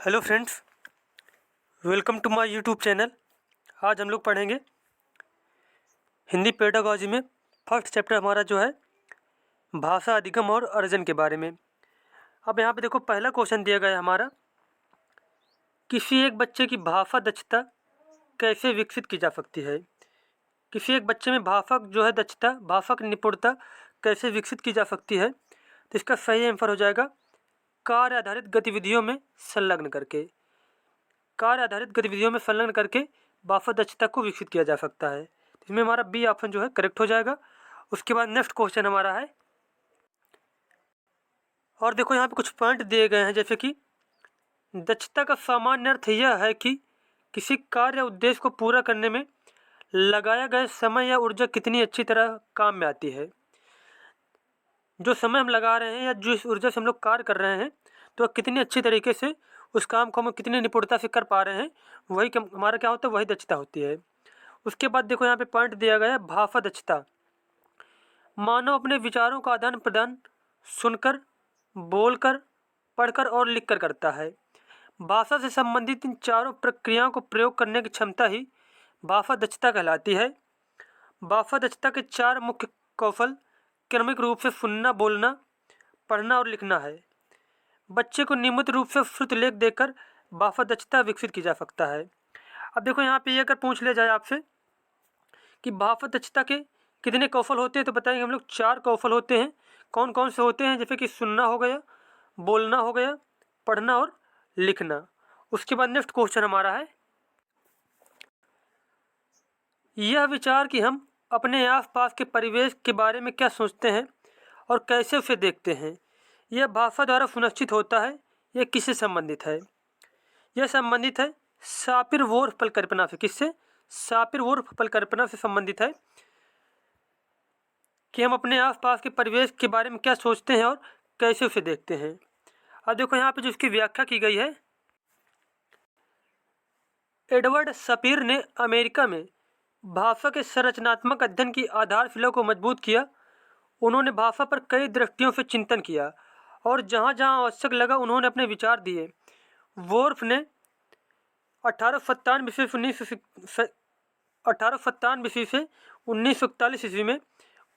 Hello friends, welcome to my YouTube channel. आज हम लोग पढ़ेंगे हिंदी पेडागॉजी में फर्स्ट चैप्टर हमारा जो है भाषा अधिगम और अर्जन के बारे में। अब यहाँ पे देखो, पहला क्वेश्चन दिया गया है हमारा, किसी एक बच्चे की भाषा दक्षता कैसे विकसित की जा सकती है। किसी एक बच्चे में भाषा जो है दक्षता, भाषा की निपुणता कैसे विकसित की जा सकती है, तो इसका सही आंसर हो जाएगा कार्य आधारित गतिविधियों में संलग्न करके। कार्य आधारित गतिविधियों में संलग्न करके भाषा दक्षता को विकसित किया जा सकता है। इसमें हमारा बी ऑप्शन जो है करेक्ट हो जाएगा। उसके बाद नेक्स्ट क्वेश्चन हमारा है, और देखो यहाँ पे कुछ पॉइंट दिए गए हैं, जैसे कि दक्षता का सामान्य अर्थ यह है कि किसी कार्य या उद्देश्य को पूरा करने में लगाया गया समय या ऊर्जा कितनी अच्छी तरह काम में आती है। जो समय हम लगा रहे हैं या जिस ऊर्जा से हम लोग कार्य कर रहे हैं, तो कितनी अच्छी तरीके से उस काम को हम कितनी निपुणता से कर पा रहे हैं, वही हमारा क्या होता है, वही दक्षता होती है। उसके बाद देखो यहाँ पे पॉइंट दिया गया है, भाषा दक्षता। मानव अपने विचारों का आदान प्रदान सुनकर, बोलकर, पढ़कर और लिखकर करता है। भाषा से संबंधित इन चारों प्रक्रियाओं को प्रयोग करने की क्षमता ही भाषा दक्षता कहलाती है। भाषा दक्षता के चार मुख्य कौशल क्रमिक रूप से सुनना, बोलना, पढ़ना और लिखना है। बच्चे को नियमित रूप से श्रुत लेख देकर भाषा दक्षता विकसित की जा सकता है। अब देखो यहाँ पे ये अगर पूछ लिया जाए आपसे कि भाषा दक्षता के कितने कौशल होते हैं, तो बताएंगे हम लोग चार कौशल होते हैं। कौन कौन से होते हैं, जैसे कि सुनना हो गया, बोलना हो गया, पढ़ना और लिखना। उसके बाद नेक्स्ट क्वेश्चन हमारा है, यह विचार कि हम अपने आसपास के परिवेश के बारे में क्या सोचते हैं और कैसे उसे देखते हैं, यह भाषा द्वारा सुनिश्चित होता है। यह किससे संबंधित है? यह संबंधित है सापिर-वोर्फ परिकल्पना से। किससे? सापिर-वोर्फ परिकल्पना से संबंधित है कि हम अपने आसपास के परिवेश के बारे में क्या सोचते हैं और कैसे उसे देखते हैं। अब देखो यहाँ पे जो इसकी व्याख्या की गई है, एडवर्ड सपीर ने अमेरिका में भाषा के संरचनात्मक अध्ययन की आधारशिला को मजबूत किया। उन्होंने भाषा पर कई दृष्टियों से चिंतन किया और जहाँ जहाँ आवश्यक लगा उन्होंने अपने विचार दिए। वोर्फ ने 1897 ईस्वी से 1941 ईस्वी में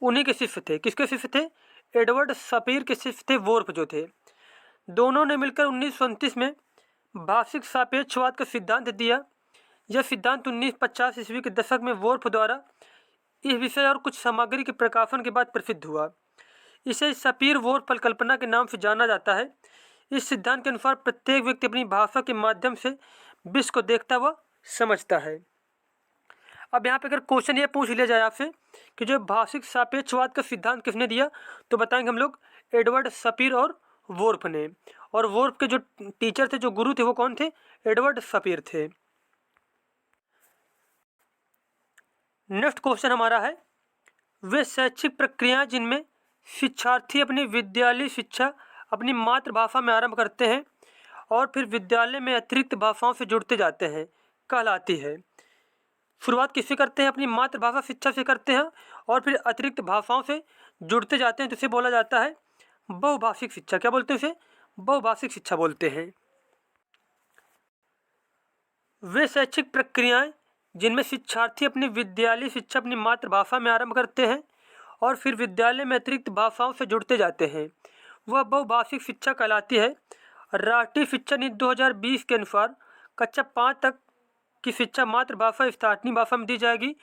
उन्हीं के शिष्य थे। किसके शिष्य थे? एडवर्ड सपीर के शिष्य थे वोर्फ जो थे। दोनों ने मिलकर 1929 में भाषिक सापेक्षवाद का सिद्धांत दिया। यह सिद्धांत 1950 ईस्वी के दशक में वोर्फ द्वारा इस विषय और कुछ सामग्री के प्रकाशन के बाद प्रसिद्ध हुआ। इसे सपीर-वोर्फ परिकल्पना के नाम से जाना जाता है। इस सिद्धांत के अनुसार प्रत्येक व्यक्ति अपनी भाषा के माध्यम से विश्व को देखता व समझता है। अब यहाँ पे अगर क्वेश्चन ये पूछ लिया जाए आपसे कि जो भाषिक सापेक्षवाद का सिद्धांत किसने दिया, तो बताएंगे हम लोग एडवर्ड सपीर और वोर्फ ने। और वोर्फ के जो टीचर थे, जो गुरु थे, वो कौन थे? एडवर्ड सपीर थे। नेक्स्ट क्वेश्चन हमारा है, वे शैक्षिक प्रक्रियाएं जिनमें शिक्षार्थी अपनी विद्यालय शिक्षा अपनी मातृभाषा में आरंभ करते हैं और फिर विद्यालय में अतिरिक्त भाषाओं से जुड़ते जाते हैं, कहलाती है। शुरुआत किससे करते हैं? अपनी मातृभाषा शिक्षा से करते हैं और फिर अतिरिक्त भाषाओं से जुड़ते जाते हैं, तो इसे बोला जाता है बहुभाषिक शिक्षा। क्या बोलते हैं इसे? बहुभाषिक शिक्षा बोलते हैं। वे शैक्षिक प्रक्रियाएं जिनमें शिक्षार्थी अपनी विद्यालय शिक्षा अपनी मातृभाषा में आरंभ करते हैं और फिर विद्यालय में अतिरिक्त भाषाओं से जुड़ते जाते हैं, वह बहुभाषिक शिक्षा कहलाती है। राष्ट्रीय शिक्षा नीति 2020 के अनुसार कक्षा 5 तक की शिक्षा मातृभाषा स्थानीय भाषा में दी जाएगी,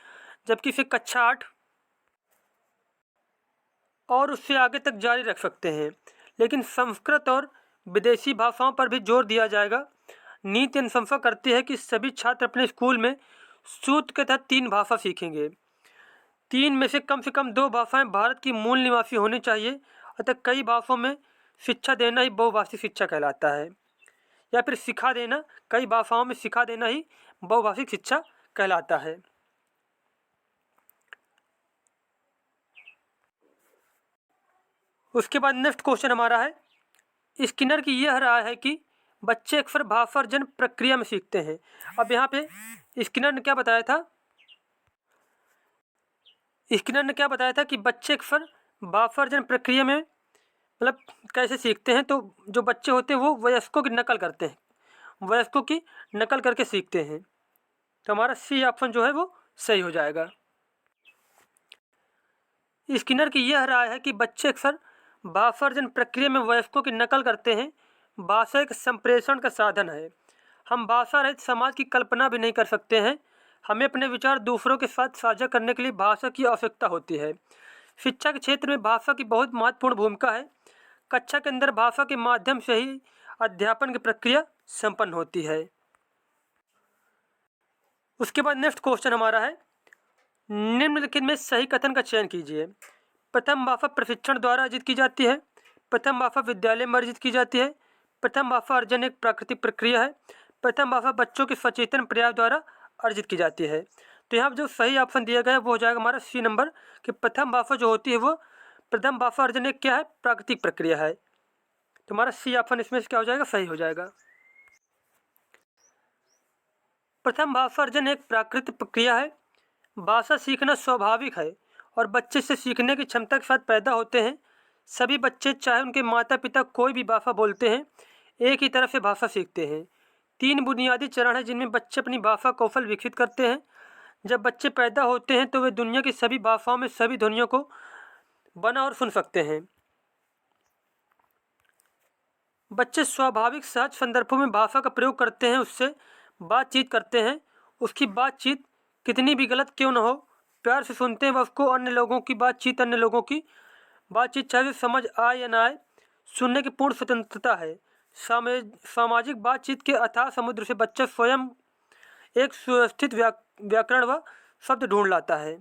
जबकि फिर कक्षा 8 और उससे आगे तक जारी रख सकते हैं, लेकिन संस्कृत और विदेशी भाषाओं पर भी जोर दिया जाएगा। नीति अनुशंसा करती है कि सभी छात्र अपने स्कूल में सूत्र के तहत 3 भाषा सीखेंगे। 3 में से कम 2 भाषाएं भारत की मूल निवासी होनी चाहिए, अतः कई भाषाओं में शिक्षा देना ही बहुभाषिक शिक्षा कहलाता है, या फिर सिखा देना, कई भाषाओं में सिखा देना ही बहुभाषिक शिक्षा कहलाता है। उसके बाद नेक्स्ट क्वेश्चन हमारा है, स्किनर की यह राय है कि बच्चे अक्सर भाषा अर्जन प्रक्रिया में सीखते हैं। अब यहाँ पे स्किनर ने क्या बताया था? स्किनर ने क्या बताया था कि बच्चे अक्सर भाषा अर्जन प्रक्रिया में मतलब कैसे सीखते हैं, तो जो बच्चे होते हैं वो वयस्कों की नकल करते हैं। वयस्कों की नकल करके सीखते हैं। तो हमारा सी ऑप्शन जो है वो सही हो जाएगा। स्किनर की यह राय है कि बच्चे अक्सर भाषा अर्जन प्रक्रिया में वयस्कों की नकल करते हैं। भाषा एक संप्रेषण का साधन है। हम भाषा रहित समाज की कल्पना भी नहीं कर सकते हैं। हमें अपने विचार दूसरों के साथ साझा करने के लिए भाषा की आवश्यकता होती है। शिक्षा के क्षेत्र में भाषा की बहुत महत्वपूर्ण भूमिका है। कक्षा के अंदर भाषा के माध्यम से ही अध्यापन की प्रक्रिया संपन्न होती है। उसके बाद नेक्स्ट क्वेश्चन हमारा है, निम्नलिखित में सही कथन का चयन कीजिए। प्रथम भाषा प्रशिक्षण द्वारा अर्जित की जाती है। प्रथम भाषा विद्यालय में अर्जित की जाती है। प्रथम भाषा अर्जन एक प्राकृतिक प्रक्रिया है। प्रथम भाषा बच्चों के सचेतन प्रयास द्वारा अर्जित की जाती है। तो यहाँ जो सही ऑप्शन दिया गया है वो हो जाएगा हमारा सी नंबर, कि प्रथम भाषा जो होती है वो प्रथम भाषा अर्जन एक क्या है, प्राकृतिक प्रक्रिया है। तो हमारा सी ऑप्शन इसमें से क्या हो जाएगा, सही हो जाएगा। प्रथम भाषा अर्जन एक प्राकृतिक प्रक्रिया है। भाषा सीखना स्वाभाविक है और बच्चे से सीखने की क्षमता के साथ पैदा होते हैं। सभी बच्चे, चाहे उनके माता पिता कोई भी भाषा बोलते हैं, एक ही तरह से भाषा सीखते हैं। 3 बुनियादी चरण हैं जिनमें बच्चे अपनी भाषा कौशल विकसित करते हैं। जब बच्चे पैदा होते हैं तो वे दुनिया की सभी भाषाओं में सभी ध्वनियों को बना और सुन सकते हैं। बच्चे स्वाभाविक सहज संदर्भों में भाषा का प्रयोग करते हैं, उससे बातचीत करते हैं। उसकी बातचीत कितनी भी गलत क्यों न हो, प्यार से सुनते हैं। वह उसको अन्य लोगों की बातचीत चाहे समझ आए या ना आए, सुनने की पूर्ण स्वतंत्रता है। सामाजिक बातचीत के अथाह समुद्र से बच्चा स्वयं एक सुव्यवस्थित व्याकरण व शब्द ढूंढ लाता है।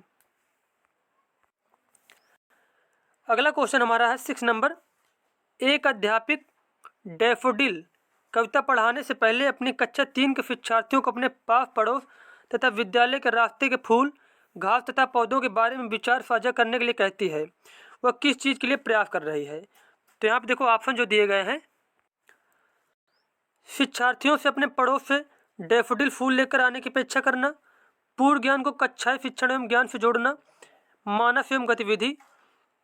अगला क्वेश्चन हमारा है 6 नंबर। एक अध्यापक डैफोडिल कविता पढ़ाने से पहले अपनी कक्षा 3 के शिक्षार्थियों को अपने पास पड़ोस तथा विद्यालय के रास्ते के फूल, घास तथा पौधों के बारे में विचार साझा करने के लिए कहती है। वह किस चीज़ के लिए प्रयास कर रही है? तो यहाँ पे देखो ऑप्शन जो दिए गए हैं, शिक्षार्थियों से अपने पड़ोस से डैफोडिल फूल लेकर आने की अपेक्षा करना, पूर्व ज्ञान को कक्षाएं शिक्षण एवं ज्ञान से जोड़ना, मानस एवं गतिविधि,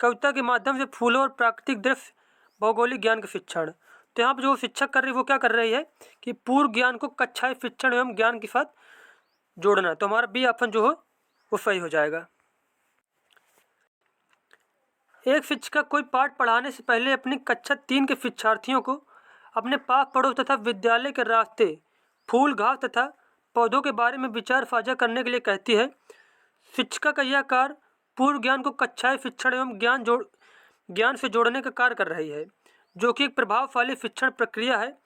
कविता के माध्यम से फूलों और प्राकृतिक दृश्य, भौगोलिक ज्ञान का शिक्षण। तो यहाँ पर जो शिक्षक कर रही है वो क्या कर रही है कि पूर्व ज्ञान को कक्षाएं शिक्षण एवं ज्ञान के साथ जोड़ना। तो हमारा बी ऑप्शन जो हो वो सही हो जाएगा। एक शिक्षक कोई पाठ पढ़ाने से पहले अपनी कक्षा 3 के शिक्षार्थियों को अपने पास पड़ोस तथा विद्यालय के रास्ते, फूल, घास तथा पौधों के बारे में विचार साझा करने के लिए कहती है। शिक्षिका का यह कार्य पूर्व ज्ञान को कक्षाएं शिक्षण एवं ज्ञान से जोड़ने का कार्य कर रही है, जो कि एक प्रभावशाली शिक्षण प्रक्रिया है।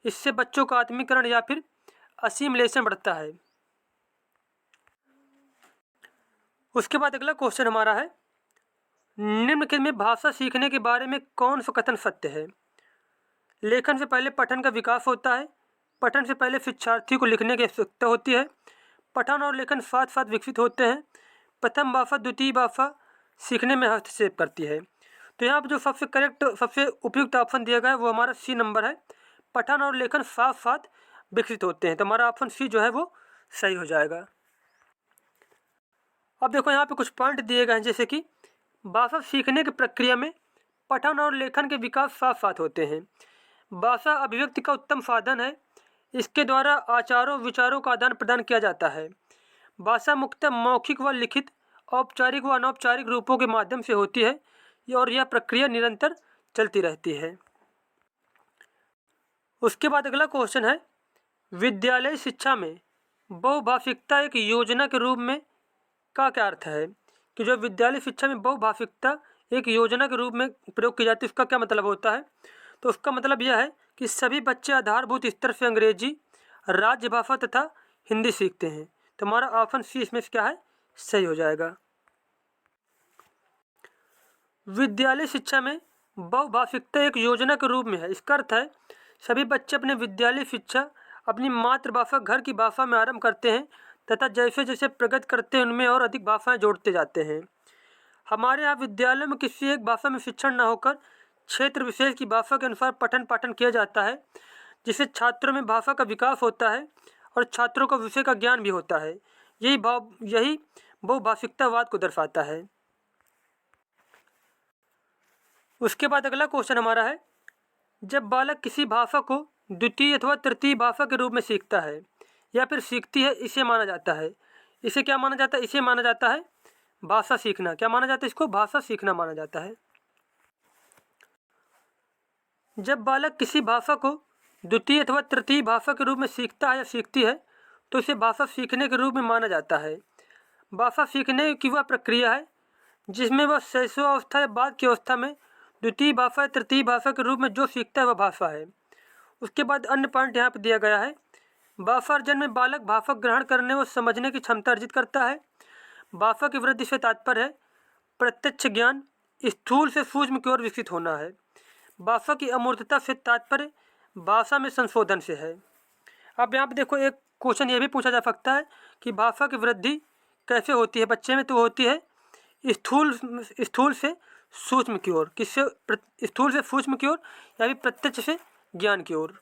इससे बच्चों का आत्मीकरण या फिर असिमिलेशन बढ़ता है। उसके बाद अगला क्वेश्चन हमारा है, निम्नलिखित में भाषा सीखने के बारे में कौन सा कथन सत्य है? लेखन से पहले पठन का विकास होता है। पठन से पहले शिक्षार्थी को लिखने की आवश्यकता होती है। पठन और लेखन साथ साथ विकसित होते हैं। प्रथम भाषा द्वितीय भाषा सीखने में हस्तक्षेप करती है। तो यहाँ पर जो सबसे उपयुक्त ऑप्शन दिया गया है वो हमारा सी नंबर है। पठन और लेखन साथ साथ विकसित होते हैं। तो हमारा ऑप्शन सी जो है वो सही हो जाएगा। अब देखो यहाँ पे कुछ पॉइंट दिए गए हैं, जैसे कि भाषा सीखने की प्रक्रिया में पठन और लेखन के विकास साथ साथ होते हैं। भाषा अभिव्यक्ति का उत्तम साधन है। इसके द्वारा आचारों विचारों का आदान प्रदान किया जाता है। भाषा मुख्यतः मौखिक व लिखित, औपचारिक व अनौपचारिक रूपों के माध्यम से होती है और यह प्रक्रिया निरंतर चलती रहती है। उसके बाद अगला क्वेश्चन है, विद्यालय शिक्षा में बहुभाषिकता एक योजना के रूप में का क्या अर्थ है? कि जो विद्यालय शिक्षा में बहुभाषिकता एक योजना के रूप में प्रयोग की जाती है, उसका क्या मतलब होता है? तो उसका मतलब यह है कि सभी बच्चे आधारभूत स्तर से अंग्रेजी, राज्य भाषा तथा हिंदी सीखते हैं। तो हमारा ऑप्शन सी इसमें क्या है, सही हो जाएगा। विद्यालय शिक्षा में बहुभाषिकता एक योजना के रूप में है। इसका अर्थ है सभी बच्चे अपने विद्यालय शिक्षा अपनी मातृभाषा घर की भाषा में आरंभ करते हैं तथा जैसे जैसे प्रगति करते हैं उनमें और अधिक भाषाएं जोड़ते जाते हैं। हमारे यहाँ विद्यालय में किसी एक भाषा में शिक्षण न होकर क्षेत्र विशेष की भाषा के अनुसार पठन पाठन किया जाता है, जिससे छात्रों में भाषा का विकास होता है और छात्रों को विषय का ज्ञान भी होता है। यही बहुभाषिकतावाद को दर्शाता है। उसके बाद अगला क्वेश्चन हमारा है, जब बालक किसी भाषा को द्वितीय अथवा तृतीय भाषा के रूप में सीखता है या फिर सीखती है, इसे माना जाता है। इसे क्या माना जाता है? इसे माना जाता है भाषा सीखना। क्या माना जाता है? इसको भाषा सीखना माना जाता है। जब बालक किसी भाषा को द्वितीय अथवा तृतीय भाषा के रूप में सीखता है या सीखती है तो इसे भाषा सीखने के रूप में माना जाता है। भाषा सीखने की वह प्रक्रिया है जिसमें वह शैशवावस्था या बाद की अवस्था में द्वितीय भाषा या तृतीय भाषा के रूप में जो सीखता है वह भाषा है। उसके बाद अन्य पॉइंट यहाँ पर दिया गया है। भाषा अर्जन में बालक भाषा ग्रहण करने व समझने की क्षमता अर्जित करता है। भाषा की वृद्धि से तात्पर्य है प्रत्यक्ष ज्ञान, स्थूल से सूक्ष्म की ओर विकसित होना है। भाषा की अमूर्तता से तात्पर्य भाषा में संशोधन से है। अब यहाँ पे देखो, एक क्वेश्चन ये भी पूछा जा सकता है कि भाषा की वृद्धि कैसे होती है बच्चे में? तो होती है स्थूल से सूक्ष्म की ओर। किससे? स्थूल से सूक्ष्म की ओर या फिर प्रत्यक्ष से ज्ञान की ओर।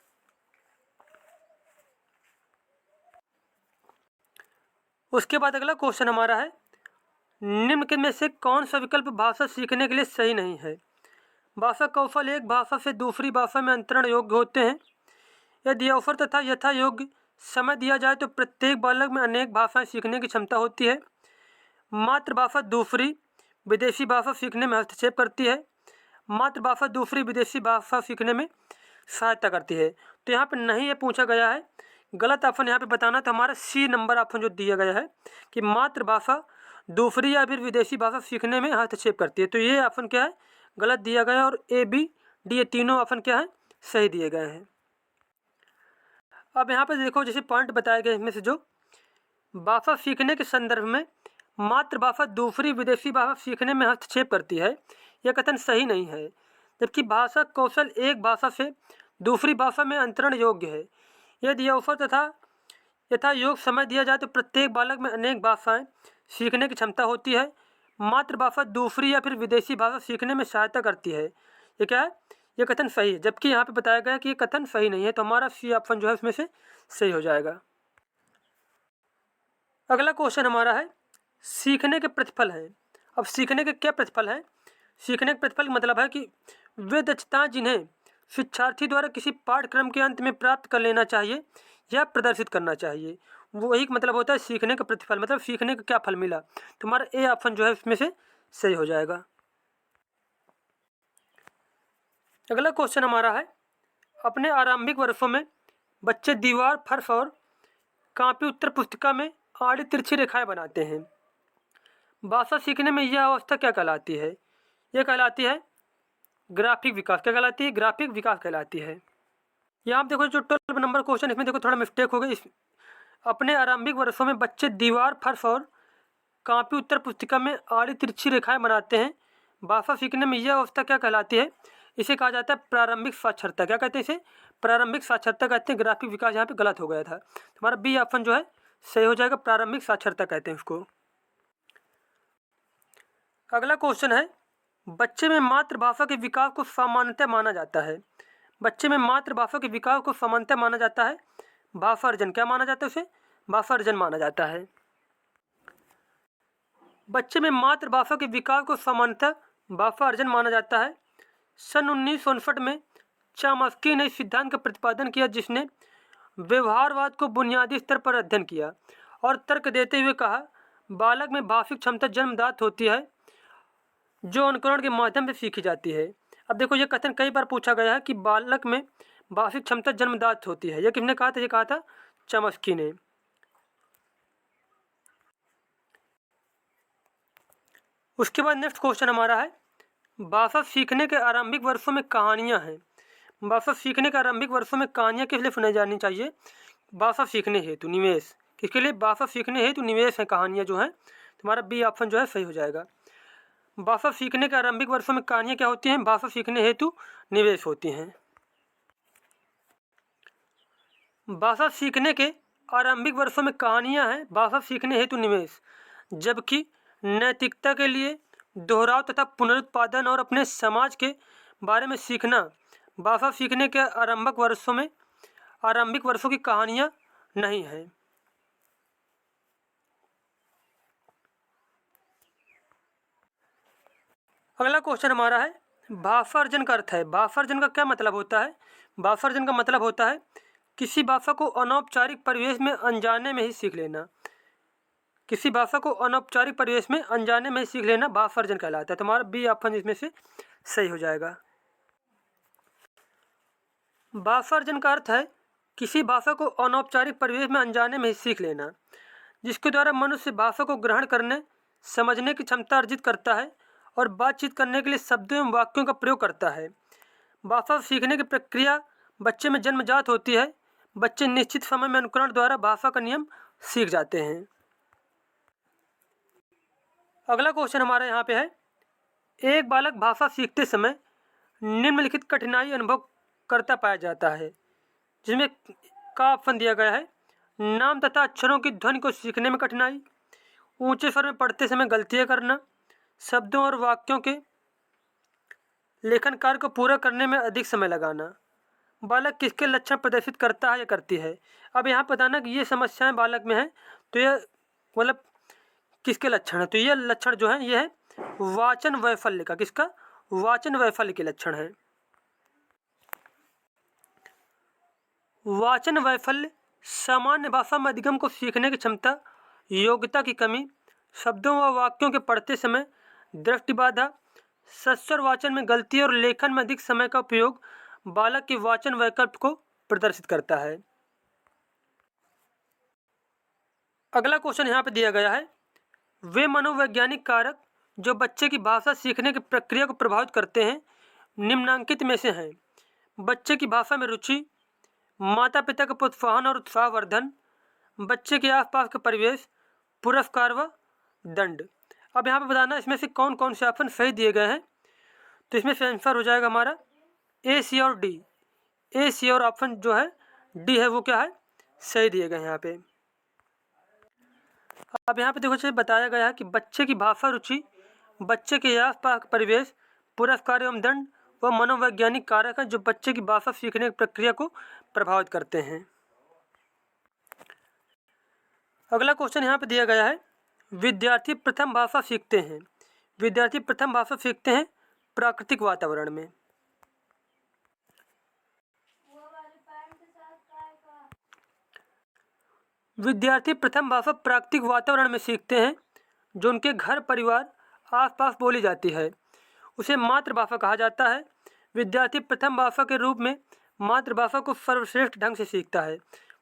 उसके बाद अगला क्वेश्चन हमारा है, निम्न में से कौन सा विकल्प भाषा सीखने के लिए सही नहीं है? भाषा कौशल एक भाषा से दूसरी भाषा में अंतरण योग्य होते हैं। यदि अवसर तथा यथा योग्य समय दिया जाए तो प्रत्येक बालक में अनेक भाषाएं सीखने की क्षमता होती है। मातृभाषा दूसरी विदेशी भाषा सीखने में हस्तक्षेप करती है। मातृभाषा दूसरी विदेशी भाषा सीखने में सहायता करती है। तो यहाँ पर नहीं ये पूछा गया है, गलत ऑप्शन यहाँ पे बताना। तो हमारा सी नंबर ऑप्शन जो दिया गया है कि मातृभाषा दूसरी या फिर विदेशी भाषा सीखने में हस्तक्षेप करती है, तो ये ऑप्शन क्या है? गलत दिया गया है। और ए, बी, डी ये तीनों ऑप्शन क्या है? सही दिए गए हैं। अब यहाँ पे देखो, जैसे पॉइंट बताए गए इसमें से जो भाषा सीखने के संदर्भ में मातृभाषा दूसरी विदेशी भाषा सीखने में हस्तक्षेप करती है, यह कथन सही नहीं है। जबकि भाषा कौशल एक भाषा से दूसरी भाषा में अंतरण योग्य है। यदि अवसर तथा यथा योग्य समय दिया जाए तो प्रत्येक बालक में अनेक भाषाएं सीखने की क्षमता होती है। मातृभाषा दूसरी या फिर विदेशी भाषा सीखने में सहायता करती है। ये क्या है? ये कथन सही है। जबकि यहाँ पे बताया गया कि ये कथन सही नहीं है, तो हमारा सी ऑप्शन जो है उसमें से सही हो जाएगा। अगला क्वेश्चन हमारा है, सीखने के प्रतिफल हैं। अब सीखने के क्या प्रतिफल हैं? सीखने के प्रतिफल का मतलब है कि वे दक्षताएं जिन्हें शिक्षार्थी द्वारा किसी पाठ्यक्रम के अंत में प्राप्त कर लेना चाहिए या प्रदर्शित करना चाहिए, वही मतलब होता है सीखने का प्रतिफल। मतलब सीखने का क्या फल मिला, तुम्हारा ए ऑप्शन जो है उसमें से सही हो जाएगा। अगला क्वेश्चन हमारा है, अपने आरंभिक वर्षों में बच्चे दीवार, फर्श और कापी उत्तर पुस्तिका में आड़ी तिरछी रेखाएं बनाते हैं। भाषा सीखने में यह अवस्था क्या कहलाती है? यह कहलाती है ग्राफिक विकास। क्या कहलाती है? ग्राफिक विकास कहलाती है। यहाँ आप देखो, जो 12 नंबर क्वेश्चन, इसमें देखो थोड़ा मिस्टेक हो गई। अपने आरंभिक वर्षों में बच्चे दीवार, फर्श और कापी उत्तर पुस्तिका में आड़ी तिरछी रेखाएं बनाते हैं। भाषा सीखने में यह अवस्था क्या कहलाती है? इसे कहा जाता है प्रारंभिक साक्षरता। क्या कहते हैं इसे? प्रारंभिक साक्षरता कहते हैं। ग्राफिक विकास यहाँ पे गलत हो गया था। हमारा बी ऑप्शन जो है सही हो जाएगा, प्रारंभिक साक्षरता कहते हैं उसको। अगला क्वेश्चन है, बच्चे में मातृभाषा के विकास को सामान्यतः माना जाता है। बच्चे में मातृभाषा के विकास को सामान्यतः माना जाता है भाषा अर्जन। क्या माना जाता है उसे? भाषा अर्जन माना जाता है। बच्चे में मातृभाषा के विकास को सामान्यतः भाषा अर्जन माना जाता है। सन 1959 में चॉम्स्की ने इस सिद्धांत का प्रतिपादन किया, जिसने व्यवहारवाद को बुनियादी स्तर पर अध्ययन किया और तर्क देते हुए कहा, बालक में भाषिक क्षमता जन्मजात होती है जो अनुकरण के माध्यम से सीखी जाती है। अब देखो, ये कथन कई बार पूछा गया है कि बालक में भाषिक क्षमता जन्मजात होती है। यह किसने कहा था? ये कहा था चॉम्स्की ने। उसके बाद नेक्स्ट क्वेश्चन हमारा है, भाषा सीखने के आरंभिक वर्षों में कहानियाँ हैं। भाषा सीखने के आरंभिक वर्षों में कहानियाँ किस लिए सुनाई जानी चाहिए? भाषा सीखने हेतु निवेश। किसके लिए? भाषा सीखने हेतु निवेश है कहानियाँ जो हैं। तुम्हारा बी ऑप्शन जो है सही हो जाएगा। भाषा सीखने के आरंभिक वर्षों में कहानियाँ क्या होती हैं? भाषा सीखने हेतु निवेश होती हैं। भाषा सीखने के आरंभिक वर्षों में कहानियाँ हैं भाषा सीखने हेतु निवेश। जबकि नैतिकता के लिए दोहराव तथा पुनरुत्पादन और अपने समाज के बारे में सीखना भाषा सीखने के आरंभिक वर्षों की कहानियाँ नहीं है। अगला क्वेश्चन हमारा है, भाषा अर्जन का अर्थ है। भाषा अर्जन का क्या मतलब होता है? भाषार्जन का मतलब होता है किसी भाषा को अनौपचारिक परिवेश में अनजाने में ही सीख लेना। किसी भाषा को अनौपचारिक परिवेश में अनजाने में ही सीख लेना भाषार्जन कहलाता है। तुम्हारा बी ऑप्शन इसमें से सही हो जाएगा। भाषार्जन का अर्थ है किसी भाषा को अनौपचारिक परिवेश में अनजाने में ही सीख लेना, जिसके द्वारा मनुष्य भाषा को ग्रहण करने, समझने की क्षमता अर्जित करता है और बातचीत करने के लिए शब्दों एवं वाक्यों का प्रयोग करता है। भाषा सीखने की प्रक्रिया बच्चे में जन्मजात होती है। बच्चे निश्चित समय में अनुकरण द्वारा भाषा का नियम सीख जाते हैं। अगला क्वेश्चन हमारे यहाँ पे है, एक बालक भाषा सीखते समय निम्नलिखित कठिनाई अनुभव करता पाया जाता है, जिसमें का ऑप्शन दिया गया है। नाम तथा अक्षरों की ध्वनि को सीखने में कठिनाई, ऊंचे स्वर में पढ़ते समय गलतियाँ करना, शब्दों और वाक्यों के लेखन कार्य को पूरा करने में अधिक समय लगाना। बालक किसके लक्षण प्रदर्शित करता है या करती है। अब यहाँ बताना कि ये समस्याएं बालक में हैं, तो यह मतलब किसके लक्षण है। तो ये लक्षण जो है ये है वाचन वैफल्य का। किसका? वाचन वैफल्य के लक्षण है। वाचन वैफल्य सामान्य भाषा में अधिगम को सीखने की क्षमता, योग्यता की कमी, शब्दों व वाक्यों के पढ़ते समय दृष्टि बाधा, सस्वर वाचन में गलती और लेखन में अधिक समय का उपयोग बालक के वाचन वैकल्प को प्रदर्शित करता है। अगला क्वेश्चन यहाँ पे दिया गया है, वे मनोवैज्ञानिक कारक जो बच्चे की भाषा सीखने की प्रक्रिया को प्रभावित करते हैं निम्नांकित में से हैं। बच्चे की भाषा में रुचि, माता पिता का प्रोत्साहन और उत्साहवर्धन, बच्चे के आसपास का परिवेश, पुरस्कार व दंड। अब यहाँ पे बताना इसमें से कौन कौन से ऑप्शन सही दिए गए हैं। तो इसमें से आंसर हो जाएगा हमारा ए, सी और डी। ए, सी और ऑप्शन जो है डी है वो क्या है, सही दिए गए हैं यहाँ पे। अब यहाँ पे देखो जैसे बताया गया है कि बच्चे की भाषा रुचि, बच्चे के आसपास का परिवेश, पुरस्कार एवं दंड व मनोवैज्ञानिक कारक हैं जो बच्चे की भाषा सीखने की प्रक्रिया को प्रभावित करते हैं। अगला क्वेश्चन यहाँ पे दिया गया है, विद्यार्थी प्रथम भाषा सीखते हैं। विद्यार्थी प्रथम भाषा सीखते हैं प्राकृतिक वातावरण में। विद्यार्थी प्रथम भाषा प्राकृतिक वातावरण में सीखते हैं जो उनके घर परिवार आसपास बोली जाती है, उसे मातृभाषा कहा जाता है। विद्यार्थी प्रथम भाषा के रूप में मातृभाषा को सर्वश्रेष्ठ ढंग से सीखता है,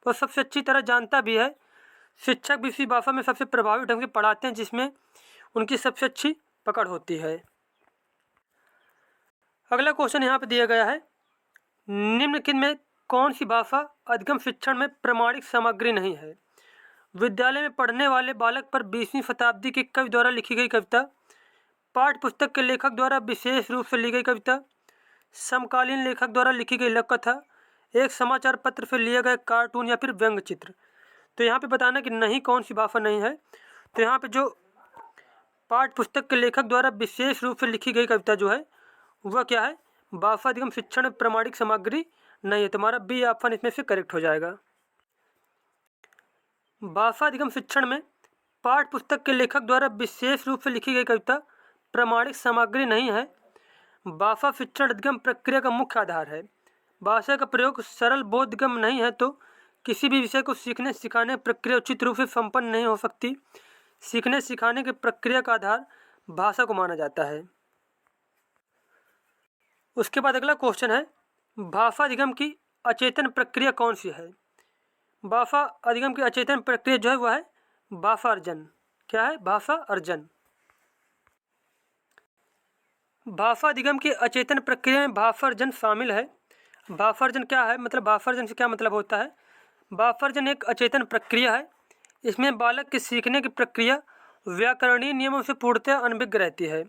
वह सबसे अच्छी तरह जानता भी है। शिक्षक भी इसी भाषा में सबसे प्रभावी ढंग से पढ़ाते हैं जिसमें उनकी सबसे अच्छी पकड़ होती है। अगला क्वेश्चन यहाँ पे दिया गया है, निम्नलिखित में कौन सी भाषा अधिगम शिक्षण में प्रमाणिक सामग्री नहीं है। विद्यालय में पढ़ने वाले बालक पर 20वीं शताब्दी के कवि द्वारा लिखी गई कविता, पाठ्य पुस्तक के लेखक द्वारा विशेष रूप से ली गई कविता, समकालीन लेखक द्वारा लिखी गई लघु कथा, एक समाचार पत्र से लिए गए कार्टून या फिर व्यंग्य चित्र। तो यहाँ पे बताना कि नहीं कौन सी भाषा नहीं है। तो यहाँ पे जो पाठ्य पुस्तक के लेखक द्वारा विशेष रूप से लिखी गई कविता जो है वह क्या है, भाषा अधिगम शिक्षण में प्रमाणिक सामग्री नहीं है। तुम्हारा बी ऑप्शन इसमें से करेक्ट हो जाएगा। भाषा अधिगम शिक्षण में पाठ्य पुस्तक के लेखक द्वारा विशेष रूप से लिखी गई कविता प्रमाणिक सामग्री नहीं है। भाषा शिक्षण अधिगम प्रक्रिया का मुख्य आधार है। भाषा का प्रयोग सरल बोधगम नहीं है तो किसी भी विषय को सीखने सिखाने की प्रक्रिया उचित रूप से संपन्न नहीं हो सकती। सीखने सिखाने की प्रक्रिया का आधार भाषा को माना जाता है। उसके बाद अगला क्वेश्चन है, भाषा अधिगम की अचेतन प्रक्रिया कौन सी है। भाषा अधिगम की अचेतन प्रक्रिया जो है वह है भाषा अर्जन। क्या है? भाषा अर्जन। भाषा अधिगम की अचेतन प्रक्रिया में भाषा अर्जन शामिल है। भाषा अर्जन क्या है, मतलब भाषा अर्जन से क्या मतलब होता है। भाषा अर्जन एक अचेतन प्रक्रिया है। इसमें बालक के सीखने की प्रक्रिया व्याकरणीय नियमों से पूर्णतः अनभिज्ञ रहती है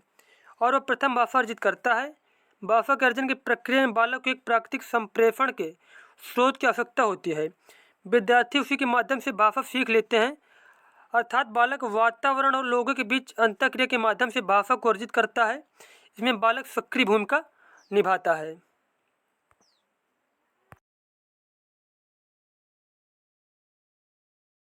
और वह प्रथम भाषा अर्जित करता है। भाषा के अर्जन की प्रक्रिया में बालक को एक प्राकृतिक संप्रेषण के स्रोत की आवश्यकता होती है। विद्यार्थी उसी के माध्यम से भाषा सीख लेते हैं, अर्थात बालक वातावरण और लोगों के बीच अंतःक्रिया के माध्यम से भाषा को अर्जित करता है। इसमें बालक सक्रिय भूमिका निभाता है।